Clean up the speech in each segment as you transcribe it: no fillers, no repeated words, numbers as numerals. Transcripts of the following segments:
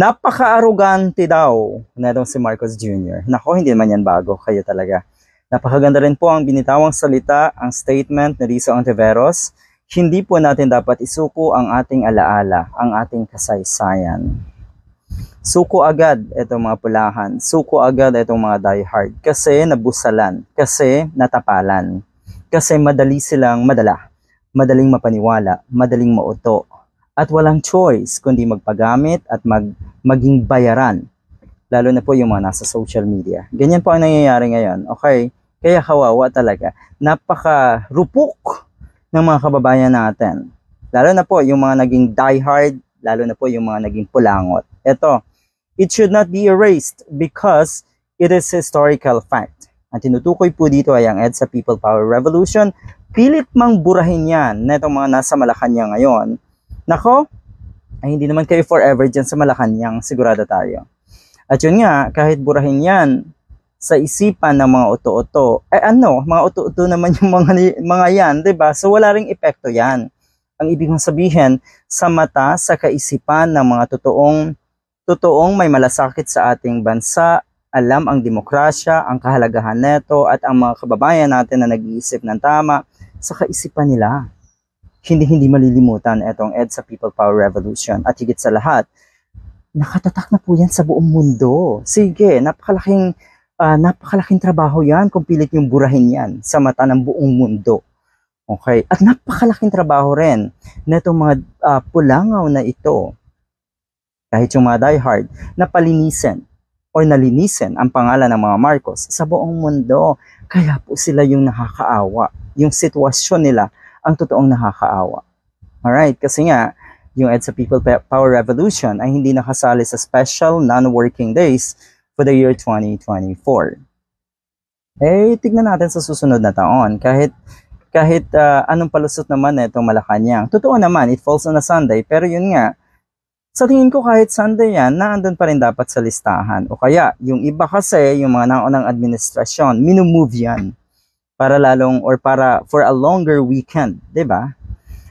Napaka-arrogante daw na itong si Marcos Jr. Nako, hindi naman yan bago. Kayo talaga. Napakaganda rin po ang binitawang salita, ang statement ni Risa Ontiveros. Hindi po natin dapat isuko ang ating alaala, ang ating kasaysayan. Suko agad itong mga pulahan. Suko agad itong mga diehard. Kasi nabusalan. Kasi natapalan. Kasi madali silang madala. Madaling mapaniwala. Madaling mauto. At walang choice kundi magpagamit at maging bayaran. Lalo na po yung mga nasa social media. Ganyan po ang nangyayari ngayon. Okay? Kaya kawawa talaga. Napaka-rupok ng mga kababayan natin. Lalo na po yung mga naging diehard, lalo na po yung mga naging pulangot. Ito, it should not be erased because it is historical fact. Ang tinutukoy po dito ay ang EDSA People Power Revolution. Pilit mang burahin yan na itong mga nasa Malacanang ngayon. Nako, ay hindi naman kayo forever dyan sa Malacanang, sigurado tayo. At yun nga, kahit burahin yan sa isipan ng mga uto-uto, mga uto-uto naman yung mga yan, diba? So wala ring epekto yan. Ang ibig sabihin, sa mata, sa kaisipan ng mga totoong may malasakit sa ating bansa, alam ang demokrasya, ang kahalagahan neto, at ang mga kababayan natin na nag-iisip ng tama, sa kaisipan nila. Hindi malilimutan itong EDSA People Power Revolution. At higit sa lahat, nakatatak na po yan sa buong mundo. Sige, napakalaking trabaho yan kung pilit yung burahin yan sa mata ng buong mundo. Okay? At napakalaking trabaho rin na itong mga pulangaw na ito, kahit yung mga diehard, na palinisin o nalinisin ang pangalan ng mga Marcos sa buong mundo. Kaya po sila yung nakakaawa. Yung sitwasyon nila ang totoong nakakaawa. Alright, kasi nga, yung EDSA People Power Revolution ay hindi nakasali sa special non-working days for the year 2024. Tignan natin sa susunod na taon. Kahit anong palusot naman na itong Malacanang. Totoo naman, it falls on a Sunday, pero yun nga, sa tingin ko kahit Sunday yan, naandun pa rin dapat sa listahan. O kaya, yung iba kasi, yung mga naunang administrasyon, minumove yan. Para for a longer weekend, 'di ba?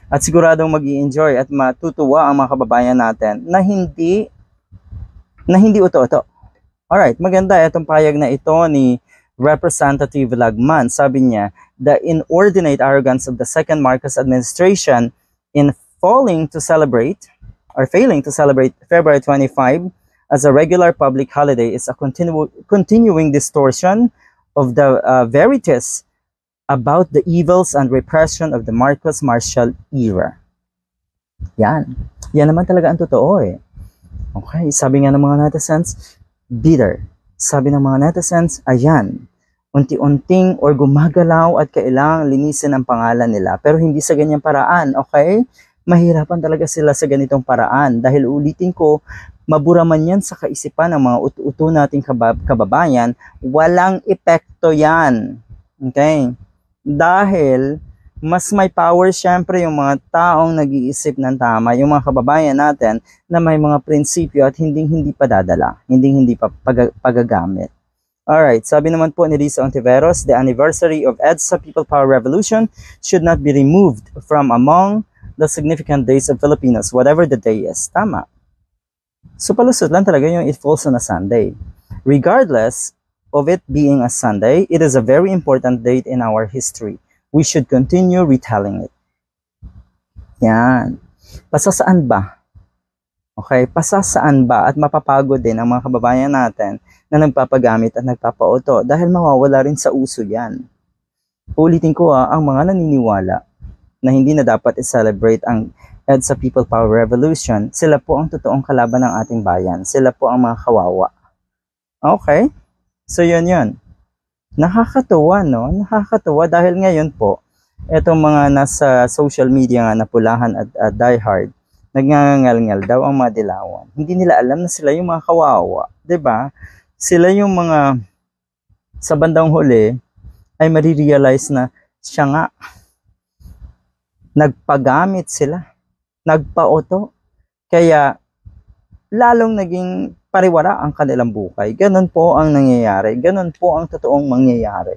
At siguradong mag-i-enjoy at matutuwa ang mga kababayan natin na hindi uto-uto. Alright, maganda itong payag na ito ni Representative Lagman. Sabi niya, the inordinate arrogance of the second Marcos administration in failing to celebrate February 25 as a regular public holiday is a continuing distortion of the verities about the evils and repression of the Marcos Martial era. Yan naman talaga ang totoo eh. Okay, sabi nga ng mga netizens, bitter. Sabi ng mga netizens, ayan, unti-unting or gumagalaw at kailangang linisin ang pangalan nila. Pero hindi sa ganyang paraan, okay? Mahirapan talaga sila sa ganitong paraan. Dahil ulitin ko, mabura man yan sa kaisipan ng mga uto-uto nating kababayan, walang epekto yan. Okay? Dahil mas may power syempre yung mga taong nag-iisip ng tama, yung mga kababayan natin na may mga prinsipyo at hindi padadala, hindi pagagamit. Alright, sabi naman po ni Risa Ontiveros, the anniversary of EDSA People Power Revolution should not be removed from among the significant days of Filipinos, whatever the day is. Tama. So palusot lang talaga yung it falls on a Sunday. Regardless of it being a Sunday, it is a very important date in our history. We should continue retelling it. Yan. Pasasaan ba? Okay, pasasaan ba? At mapapagod din ang mga kababayan natin na nagpapagamit at nagpapauto dahil mawawala rin sa uso yan. Ulitin ko ang mga naniniwala na hindi na dapat i-celebrate ang EDSA People Power Revolution, sila po ang totoong kalaban ng ating bayan. Sila po ang mga kawawa. Okay? So yun. Nakakatuwa, no? Nakakatuwa dahil ngayon po, etong mga nasa social media nga na pulahan at diehard, nagngangalngal daw ang mga dilawan. Hindi nila alam na sila yung mga kawawa. 'Di ba? Sila yung mga sa bandang huli ay marirealize na siya nga nagpagamit sila, nagpaoto. Kaya lalong naging pariwara ang kanilang buhay. Ganun po ang nangyayari. Ganun po ang totoong mangyayari.